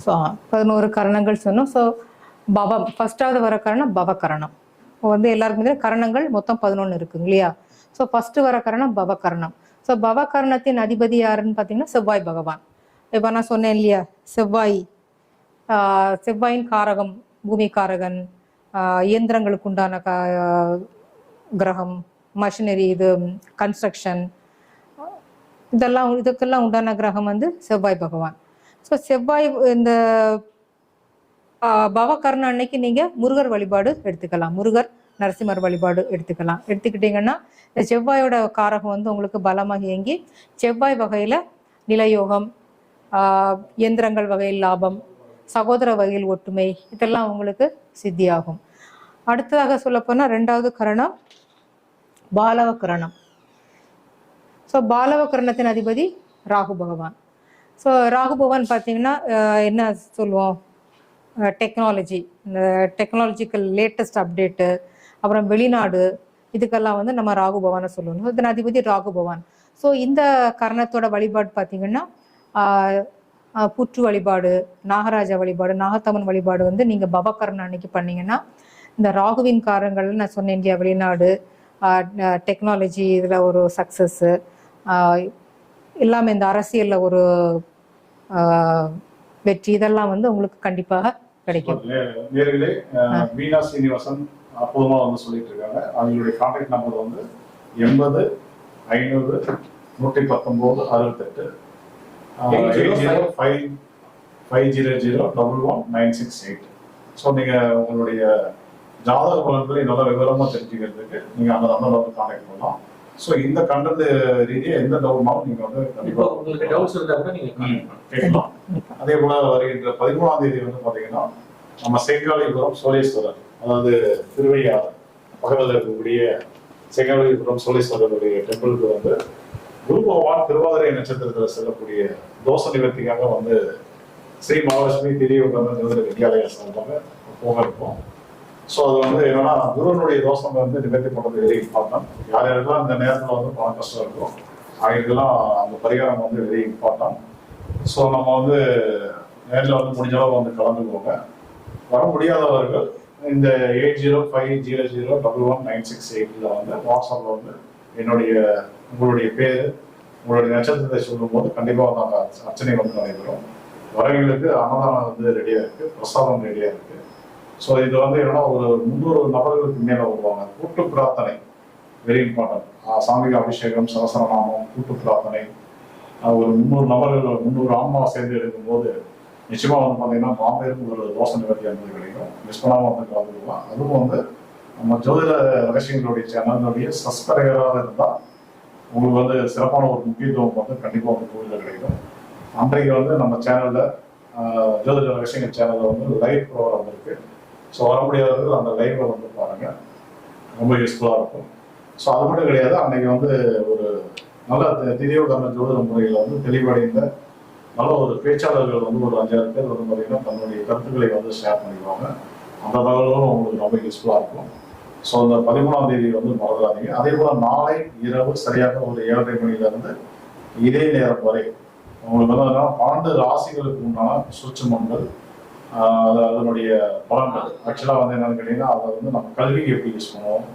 So 11 கரணங்கள் சொன்னோம். So பவம் ஃபர்ஸ்டாவது வர கரணம் பவகரணம். வந்து எல்லாருக்குமே கரணங்கள் மொத்தம் 11 இருக்குங்க இல்லையா? ஸோ ஃபர்ஸ்ட் வர கரணம் பவகரணம். ஸோ பவகரணத்தின் அதிபதி யாருன்னு பார்த்தீங்கன்னா செவ்வாய் பகவான். இப்போ நான் சொன்னேன் இல்லையா, செவ்வாயின் காரகம், பூமி காரகன், இயந்திரங்களுக்கு உண்டான கிரகம், மஷினரி, இது கன்ஸ்ட்ரக்ஷன், இதுக்கெல்லாம் உண்டான கிரகம் வந்து செவ்வாய் பகவான். ஸோ செவ்வாய் இந்த பவகர்ண அன்னைக்கு நீங்க முருகர் வழிபாடு எடுத்துக்கலாம், முருகர் நரசிம்மர் வழிபாடு எடுத்துக்கலாம். எடுத்துக்கிட்டீங்கன்னா இந்த செவ்வாயோட காரகம் வந்து உங்களுக்கு பலமாக இயங்கி செவ்வாய் வகையில நிலயோகம், இயந்திரங்கள் வகையில் லாபம், சகோதர வகையில் ஒற்றுமை, இதெல்லாம் உங்களுக்கு சித்தியாகும். அடுத்ததாக சொல்லப்போனா 2வது கரணம் பாலவ கரணம். ஸோ பாலவ கரணத்தின் அதிபதி ராகு பகவான். ஸோ ராகு பகவான் பார்த்தீங்கன்னா என்ன சொல்லுவோம், டெக்னாலஜி, இந்த டெக்னாலஜிக்கல் லேட்டஸ்ட் அப்டேட்டு, அப்புறம் வெளிநாடு, இதுக்கெல்லாம் வந்து நம்ம ராகு பகவானை சொல்லணும். இதன் அதிபதி ராகு பகவான். ஸோ இந்த கரணத்தோட வழிபாடு பார்த்தீங்கன்னா புற்று வழிபாடு, நாகராஜா வழிபாடு, நாகத்தம்மன் வழிபாடு வந்து நீங்கள் பவகரணம் அன்னைக்கு பண்ணீங்கன்னா இந்த ராகுவின் காரங்கள் நான் சொன்னேன் இல்லையா, வெளிநாடு, டெக்னாலஜி, இதில் ஒரு சக்ஸஸ்ஸு, எல்லாமே இந்த அரசியலில் ஒரு வெற்றி, இதெல்லாம் வந்து உங்களுக்கு கண்டிப்பாக கிடைக்கும். நேர்களே, வீணா சீனிவாசன் அற்புதமா வந்து சொல்லிட்டு இருக்காங்க. அவங்களுடைய கான்டாக்ட் நம்பர் வந்து 80 500 119 68 8055001196. ஸோ நீங்க உங்களுடைய ஜாதக பலன்களை நல்லா விவரமா தெரிஞ்சுக்கிறதுக்கு நீங்க அந்த நம்பர்ல வந்து கான்டாக்ட் பண்ணலாம். ஸோ இந்த கண்டென்ட் ரீதியா எந்த டவுட்னாலும் நீங்க வந்து கண்டிப்பா உங்களுக்கு டவுட்ஸ் இருந்தா கூட நீங்க கேட்கலாம். அதே போல வருகின்ற 13ஆம் தேதி வந்து பாத்தீங்கன்னா நம்ம செங்காலிபுரம் சோழேஸ்வரர், அதாவது திருவையாறு பக்கத்தில் இருக்கக்கூடிய செங்காலிபுரம் சோழேஸ்வரருடைய டெம்பிளுக்கு வந்து குரு பகவான் திருவாதிரை நட்சத்திரத்தில் செல்லக்கூடிய தோஷ நிவர்த்திக்காக வந்து ஸ்ரீ மகாலட்சுமி திரியவுகந்த ஜோதிட வித்யாலயா சார்பாக போக இருக்கும். ஸோ அது வந்து என்னன்னா குருவனுடைய தோஷம் வந்து நிவர்த்தி பண்ணுறது வெரி இம்பார்ட்டன்ட். யார் யாருக்கெல்லாம் இந்த நேரத்தில் வந்து பணம் கஷ்டம் இருக்கும் அவங்களுக்கெல்லாம் அந்த பரிகாரம் வந்து வெரி இம்பார்ட்டன்ட். ஸோ நம்ம வந்து நேரில் வந்து முடிஞ்ச அளவு வந்து கலந்துக்குவோங்க. வர முடியாதவர்கள் இந்த 8050011968 வந்து வாட்ஸ்அப்பில் வந்து உங்களுடைய பேர், உங்களுடைய நட்சத்திரத்தை சொல்லும் போது கண்டிப்பாக நாங்கள் அர்ச்சனை வந்து நடைபெறும். வரவங்களுக்கு அன்னதானம் வந்து ரெடியாக இருக்கு, பிரசாதம் ரெடியாக இருக்கு. ஸோ இது வந்து என்னன்னா ஒரு 300 நபர்களுக்கு மேலே வருவாங்க. கூட்டு பிரார்த்தனை வெரி இம்பார்ட்டன்ட். சாமிக அபிஷேகம், சகசரநாமம், கூட்டு பிரார்த்தனை, ஒரு 300 நபர்கள் 300 ஆன்மாவை சேர்ந்து எடுக்கும்போது நிச்சயமா வந்து பார்த்தீங்கன்னா பாம்பேருக்கு ஒரு தோஷ நிவர்த்தி என்பது கிடைக்கும். மிஸ் பண்ணாமல் வந்து கலந்துக்கலாம். அதுவும் வந்து நம்ம ஜோதிட ரகசியங்களுடைய சேனலுடைய சப்ஸ்கிரைபராக இருந்தால் உங்களுக்கு வந்து சிறப்பான ஒரு முக்கியத்துவம் வந்து கண்டிப்பாக வந்து கோவிலில் கிடைக்கும். அன்றைக்கு வந்து நம்ம சேனலில் ஜோதிட ரகசியங்கள் சேனலில் வந்து லைவ் ப்ரோக்ராம் இருக்கு. ஸோ வர முடியாதவர்கள் அந்த லைவ்ல வந்து பாருங்க, ரொம்ப யூஸ்ஃபுல்லாக இருக்கும். ஸோ அது மட்டும் கிடையாது, அன்னைக்கு வந்து ஒரு நல்ல திரியவுகரண ஜோதிட முறையில் வந்து தெளிவடைந்த நல்ல ஒரு பேச்சாளர்கள் வந்து ஒரு 5-6 பேர் வந்து பார்த்தீங்கன்னா தன்னுடைய கருத்துக்களை வந்து ஷேர் பண்ணிக்குவாங்க. அந்த தகவல்களும் உங்களுக்கு ரொம்ப யூஸ்ஃபுல்லாக இருக்கும். ஸோ அந்த 13ஆம் தேதி வந்து மறந்துடாதீங்க. அதே போல நாளை இரவு சரியாக ஒரு 7:30 மணிலேருந்து இதே நேரம் வரை உங்களுக்கு வந்து 12 ராசிகளுக்கு உண்டான சூட்சுமங்கள், அதனுடைய பலன்கள் ஆக்சுவலாக வந்து என்னன்னு கேட்டீங்கன்னா அதை வந்து நம்ம கல்விக்கு எப்படி யூஸ் பண்ணுவோம்,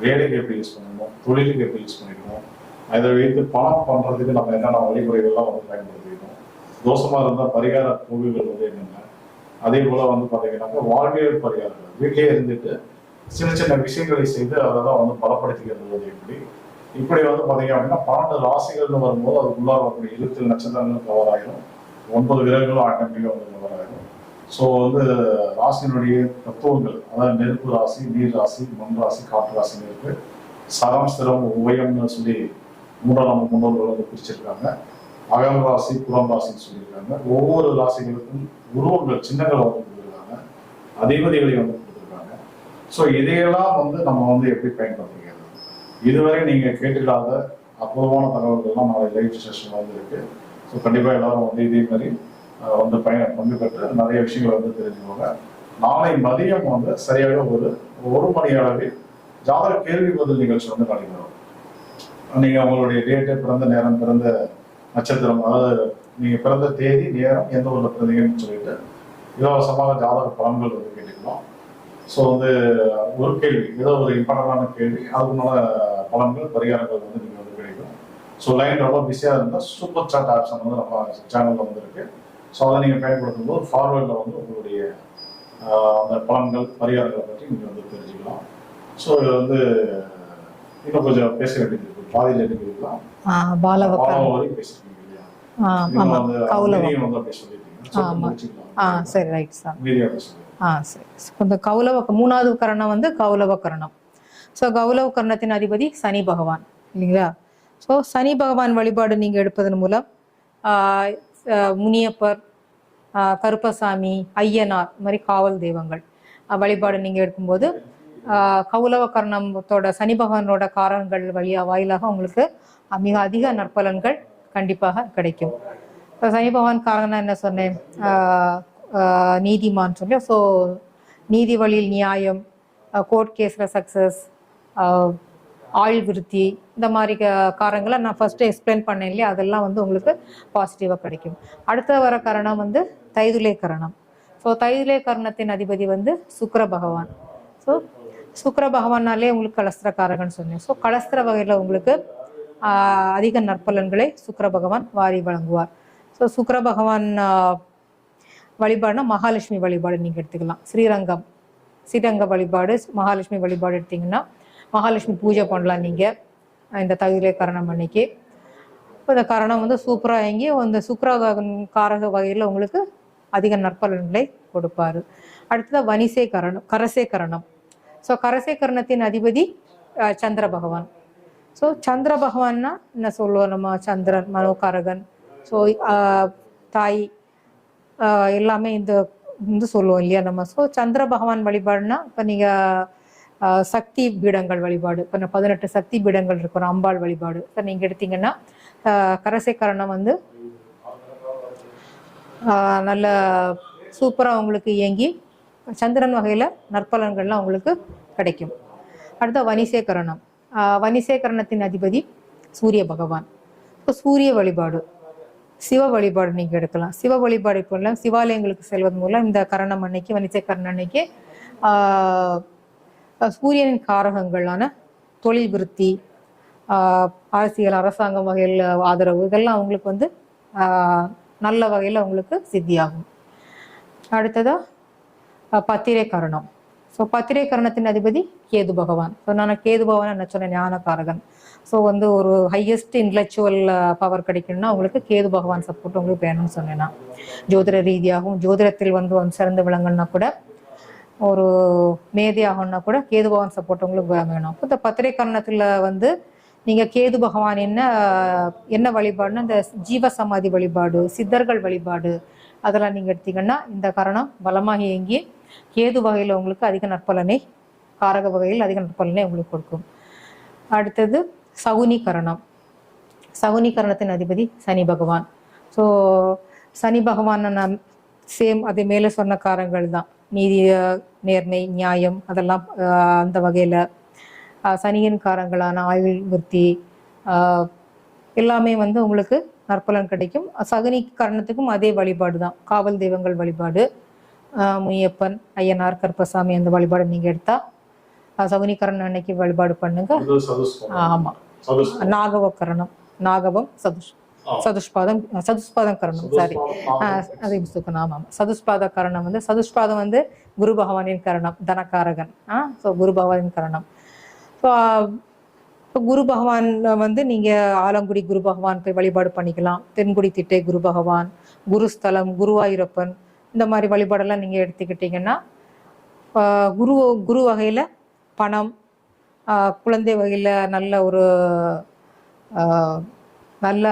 வேலைக்கு எப்படி யூஸ் பண்ணணும், தொழிலுக்கு எப்படி யூஸ் பண்ணிக்கணும், அதை வைத்து பணம் பண்ணுறதுக்கு நம்ம என்னென்ன வழிமுறைகள்லாம் வந்து பயன்படுத்திக்கணும், தோஷமாக இருந்தால் பரிகார கோவில்கள் வந்து என்னென்ன, அதே போல் வந்து பார்த்தீங்கன்னாக்கா வாழ்வியல் பரிகாரங்கள், வீட்டிலே இருந்துட்டு சின்ன சின்ன விஷயங்களை செய்து அதை தான் வந்து பலப்படுத்திக்கிறது எப்படி, இப்படி வந்து பார்த்தீங்க அப்படின்னா 12 ராசிகள்னு வரும்போது அதுக்குள்ளார வரக்கூடிய 20 நட்சத்திரங்கள் கவர் ஆகிடும், 9 கிரகங்களும் ஆட்டோமேட்டிக்காக வந்து கவர் ஆகிடும். ஸோ வந்து ராசியினுடைய தத்துவங்கள், அதாவது நெருப்பு ராசி, நீர் ராசி, மண் ராசி, காற்று ராசின்னு இருக்கு. சரம், ஸ்திரம், உபயம்னு சொல்லி 3ஆம் முன்னோர்கள் வந்து பிரிச்சிருக்காங்க. அகம் ராசி, புறம் ராசின்னு சொல்லியிருக்காங்க. ஒவ்வொரு ராசிகளுக்கும் உருவங்கள், சின்னங்களை வந்து கொடுத்துருக்காங்க, அதிபதிகளை வந்து கொடுத்துருக்காங்க. ஸோ இதையெல்லாம் வந்து நம்ம வந்து எப்படி பயன்படுத்திக்கிறது, இதுவரை நீங்க கேட்டுக்காத அற்புதமான தகவல்கள்லாம் நாளை லைவ் செஷன் வந்து இருக்கு. ஸோ கண்டிப்பாக எல்லாரும் வந்து இதே மாதிரி வந்து பங்கு பெற்று நிறைய விஷயங்களை வந்து தெரிஞ்சுக்கோங்க. நாளை மதியம் வந்து சரியாக ஒரு மணி அளவில் ஜாதக கேள்வி பதில் நிகழ்ச்சி வந்து நடைபெறும். நீங்க உங்களுடைய டேட்டு, பிறந்த நேரம், பிறந்த நட்சத்திரம், அதாவது நீங்க பிறந்த தேதி நேரம் எந்த ஊர்ல பிறந்தீங்கன்னு சொல்லிட்டு இலவசமாக ஜாதக பலன்கள் வந்து கேட்டுக்கலாம். ஸோ வந்து ஒரு கேள்வி, ஏதோ ஒரு இம்பார்ட்டண்டான கேள்வி, அதுக்குள்ள பலன்கள் பரிகாரங்கள் வந்து நீங்க வந்து கிடைக்கும். ஸோ லைன் ரொம்ப பிஸியாக இருந்தால் சூப்பர் சாட் ஆப்ஷன் வந்து நம்ம சேனலில் வந்து இருக்கு. ஸோ அதை நீங்கள் பயன்படுத்தும் போது ஃபார்வேர்டில் வந்து உங்களுடைய அந்த பலன்கள் பரிகாரங்களை பற்றி நீங்கள் வந்து தெரிஞ்சுக்கலாம். ஸோ இது வந்து இன்னும் கொஞ்சம் பேச வேண்டியது இருக்கு. பாதியில் எடுக்கலாம் வரைக்கும் பேசிருக்கீங்க இல்லையா? வந்து வந்து அப்படி சொல்லிட்டீங்க. சரி, ரைட் சார். மீடியா பேசுங்க. சரி. இந்த கௌலவ மூணாவது கரணம் வந்து கௌலவ கரணம். ஸோ கௌலவ கரணத்தின் அதிபதி சனி பகவான் இல்லைங்களா? ஸோ சனி பகவான் வழிபாடு நீங்கள் எடுப்பதன் மூலம் முனியப்பர், கருப்பசாமி, ஐயனார் இந்த மாதிரி காவல் தெய்வங்கள் வழிபாடு நீங்கள் எடுக்கும்போது கௌலவ கரணத்தோட சனி பகவானோட காரணங்கள் வாயிலாக உங்களுக்கு மிக அதிக நற்பலன்கள் கண்டிப்பாக கிடைக்கும். இப்போ சனி பகவான் காரணம் என்ன சொன்னேன்? நீதிமான் சொல்லி. ஸோ நீதி வழியில் நியாயம், கோர்ட் கேஸில் சக்ஸஸ், ஆயுள் விருத்தி, இந்த மாதிரி காரணங்களை நான் ஃபர்ஸ்ட்டு எக்ஸ்பிளைன் பண்ணேன் இல்லையா? அதெல்லாம் வந்து உங்களுக்கு பாசிட்டிவாக கிடைக்கும். அடுத்த வர கரணம் வந்து தைதுலே கரணம். ஸோ தைதுலே கரணத்தின் அதிபதி வந்து சுக்கிர பகவான். ஸோ சுக்கிர பகவானாலே உங்களுக்கு கலஸ்திரக்காரகன்னு சொன்னேன். ஸோ கலஸ்திர வகையில் உங்களுக்கு அதிக நற்பலன்களை சுக்கிர பகவான் வாரி வழங்குவார். ஸோ சுக்கிர பகவான் வழிபாடுனா மகாலட்சுமி வழிபாடு நீங்கள் எடுத்துக்கலாம். ஸ்ரீரங்க வழிபாடு, மகாலட்சுமி வழிபாடு எடுத்தீங்கன்னா மகாலட்சுமி பூஜை பண்ணலாம் நீங்கள் இந்த தைதுலே கரணம் அன்னைக்கு. இப்போ இந்த கரணம் வந்து சூப்பராக இயங்கி இந்த சுக்கிர காரக வகையில் உங்களுக்கு அதிக நற்பலன்களை கொடுப்பாரு. அடுத்தது வனிசே கரணம், கரசே கரணம். ஸோ கரசே கரணத்தின் அதிபதி சந்திர பகவான். ஸோ சந்திர பகவான்னா என்ன சொல்லுவோம் நம்ம? சந்திரன் மனோகாரகன். ஸோ தாய் எல்லாமே இந்த சொல்லுவோம் இல்லையா நம்ம? ஸோ சந்திர பகவான் வழிபாடுனா இப்போ நீங்கள் சக்தி பீடங்கள் வழிபாடு, இப்போ 18 சக்தி பீடங்கள் இருக்கிறோம், அம்பாள் வழிபாடு இப்போ நீங்கள் எடுத்தீங்கன்னா கரசே கரணம் வந்து நல்ல சூப்பராக உங்களுக்கு இயங்கி சந்திரன் வகையில் நற்பலன்கள்லாம் உங்களுக்கு கிடைக்கும். அடுத்த வனிசே கரணம். வனிசே கரணத்தின் அதிபதி சூரிய பகவான். இப்போ சூரிய வழிபாடு, சிவ வழிபாடு நீங்கள் எடுக்கலாம். சிவ வழிபாடு இப்போ சிவாலயங்களுக்கு செல்வதன் மூலம் இந்த கரணம் அன்னைக்கு, வனிசே கரணம் அன்னைக்கு சூரியனின் காரகங்களான தொழில் விருத்தி, அரசியல் அரசாங்கம் வகையில் ஆதரவு, இதெல்லாம் அவங்களுக்கு வந்து நல்ல வகையில் அவங்களுக்கு சித்தியாகும். அடுத்ததா பத்திரை கரணம். ஸோ பத்திரை கரணத்தின் அதிபதி கேது பகவான். ஸோ நான் கேது பகவான் என்ன சொன்னேன்? ஞானக்காரகன். ஸோ வந்து ஒரு ஹையஸ்ட் இன்டலெக்சுவல் பவர் கிடைக்கணும்னா உங்களுக்கு கேது பகவான் சப்போர்ட் உங்களுக்கு வேணும்னு சொன்னேன்னா, ஜோதிட ரீதியாகவும் ஜோதிடத்தில் வந்து சிறந்து விளங்குன்னா கூட, ஒரு மேதையாகணும்னா கூட கேது பகவான் சப்போர்ட் உங்களுக்கு வேணும். இந்த பத்திரை கரணத்தில் வந்து நீங்கள் கேது பகவான் என்ன வழிபாடுன்னா இந்த ஜீவ சமாதி வழிபாடு, சித்தர்கள் வழிபாடு, அதெல்லாம் நீங்கள் எடுத்தீங்கன்னா இந்த கரணம் பலமாக இயங்கி கேது வகையில் உங்களுக்கு அதிக நற்பலனை, காரக வகையில் அதிக நற்பலனை உங்களுக்கு கொடுக்கும். அடுத்தது சகுனி கரணம். சகுனி கரணத்தின் அதிபதி சனி பகவான். ஸோ சனி பகவான் நான் சேம் அதே மேலே சொன்ன காரங்கள் தான், நீதி, நேர்மை, நியாயம், அதெல்லாம் அந்த வகையில் சனியின் காரங்களான ஆயுள் விருத்தி எல்லாமே வந்து உங்களுக்கு நற்பலன் கிடைக்கும். சகுனி கரணத்துக்கும் அதே வழிபாடு தான், காவல் தெய்வங்கள் வழிபாடு, முனியப்பன், ஐயனார், கருப்பசாமி அந்த வழிபாடு நீங்கள் எடுத்தா சகுனி கரணம் அன்னைக்கு வழிபாடு பண்ணுங்க. ஆமாம், நாகவ கரணம், நாகவம் சதுஷ்பாதம் கரணம், சாரி அதே புத்தகம். ஆமாம், சதுஷ்பாத கரணம் வந்து சதுஷ்பாதம் வந்து குரு பகவானின் கரணம், தனக்காரகன். ஸோ குரு பகவானின் கரணம். ஸோ இப்போ குரு பகவான் வந்து நீங்கள் ஆலங்குடி குரு பகவான் போய் வழிபாடு பண்ணிக்கலாம். தென்குடி திட்டை குரு பகவான், குருஸ்தலம், குருவாயூரப்பன், இந்த மாதிரி வழிபாடெல்லாம் நீங்கள் எடுத்துக்கிட்டிங்கன்னா குரு வகையில் பணம், குழந்தை வகையில் நல்ல ஒரு நல்ல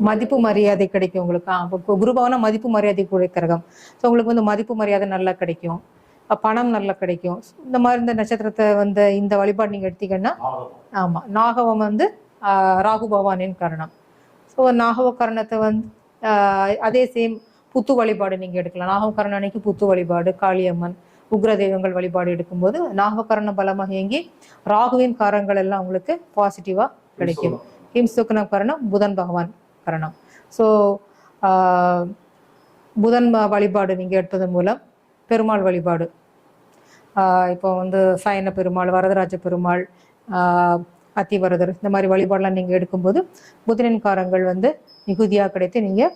மதிப்பு மரியாதை கிடைக்கும் உங்களுக்கு. இப்போ குரு பகவானா மதிப்பு மரியாதை கொடுக்கிறகம். ஸோ உங்களுக்கு வந்து மதிப்பு மரியாதை நல்லா கிடைக்கும், பணம் நல்லா கிடைக்கும். இந்த மாதிரி இந்த நட்சத்திரத்தை வந்து இந்த வழிபாடு நீங்கள் எடுத்தீங்கன்னா, ஆமாம், நாகவம் வந்து ராகு பகவானின் கரணம். ஸோ நாகவ கரணத்தை வந்து அதே சேம் புத்து வழிபாடு நீங்கள் எடுக்கலாம். நாகவகரணம் அன்னைக்கு புத்து வழிபாடு, காளியம்மன், உக்ர தெய்வங்கள் வழிபாடு எடுக்கும்போது நாகவகரணம் பலமாக இயங்கி ராகுவின் காரங்கள் எல்லாம் உங்களுக்கு பாசிட்டிவாக கிடைக்கும். ஹிம்சுக்கன கரணம் புதன் பகவான், கரணம். ஸோ புதன் வழிபாடு நீங்கள் எடுப்பதன் மூலம் பெருமாள் வழிபாடு, இப்போ வந்து சயன பெருமாள், வரதராஜ பெருமாள், அத்திவரதர், இந்த மாதிரி வழிபாடெல்லாம் நீங்கள் எடுக்கும்போது புதனின் காரங்கள் வந்து மிகுதியாக கிடைத்து நீங்கள்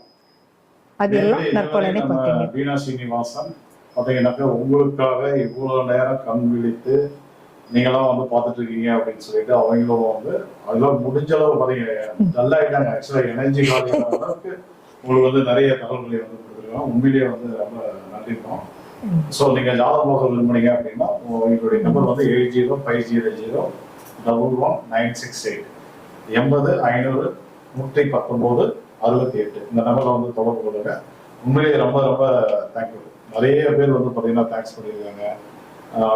அது எல்லாம் நற்பலனை பார்த்தீங்க. வீணா சீனிவாசன் பார்த்தீங்கன்னாக்கா உங்களுக்காக இவ்வளோ நேரம் கண் விழித்து நீங்களாம் வந்து பார்த்துட்டு இருக்கீங்க அப்படின்னு சொல்லிட்டு அவங்களும் வந்து அதெல்லாம் முடிஞ்ச அளவு பார்த்தீங்க நல்லா ஆயிட்டாங்க. ஆக்சுவலாக எனர்ஜி அளவுக்கு உங்களுக்கு வந்து நிறைய தகவல்களை வந்து கொடுத்துருக்கோம். உண்மையிலேயே வந்து ரொம்ப நன்றிப்போம். ஸோ நீங்கள் ஜாதகம் பார்க்க விரும்புனீங்க அப்படின்னா உங்களுடைய நம்பர் வந்து 8050011968 80 500 119 68 இந்த நம்பரில் வந்து தொடர்பு கொள்ளுங்க. உண்மையிலேயே ரொம்ப ரொம்ப தேங்க்யூ. நிறைய பேர் வந்து பார்த்தீங்கன்னா தேங்க்ஸ் பண்ணியிருக்காங்க.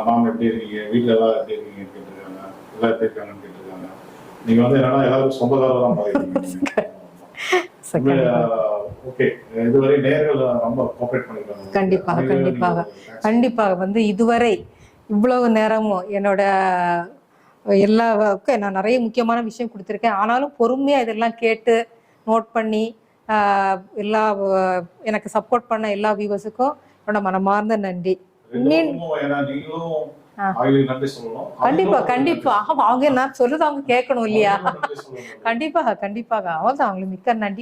மாமா எப்படி இருக்கீங்க, வீட்டில் எல்லாம் எப்படி இருக்கீங்கன்னு கேட்டிருக்காங்க, எல்லாம் எப்படி இருக்காங்கன்னு கேட்டிருக்காங்க. நீங்கள் வந்து என்னன்னா எல்லாருக்கும் சொந்தக்காரர் தான் பாருங்க. ஓகே, இதுவரை நேர்கள் ரொம்ப கோஆபரேட் பண்ணிருக்காங்க. கண்டிப்பாக கண்டிப்பாக கண்டிப்பாக வந்து இதுவரை இவ்வளவு நேரமும் என்னோட எல்லாருக்கும் நான் நிறைய முக்கியமான விஷயம் கொடுத்துருக்கேன். ஆனாலும் பொறுமையாக இதெல்லாம் கேட்டு நோட் பண்ணி எல்லா எனக்கு சப்போர்ட் பண்ண எல்லா வியூவர்ஸுக்கும் என்னோட மனமார்ந்த நன்றி. கண்டிப்பா கண்டிப்பா அவங்க நான் சொல்றது அவங்க கேட்கணும் இல்லையா? கண்டிப்பாக கண்டிப்பாக அவங்களுக்கு மிக்க நன்றி.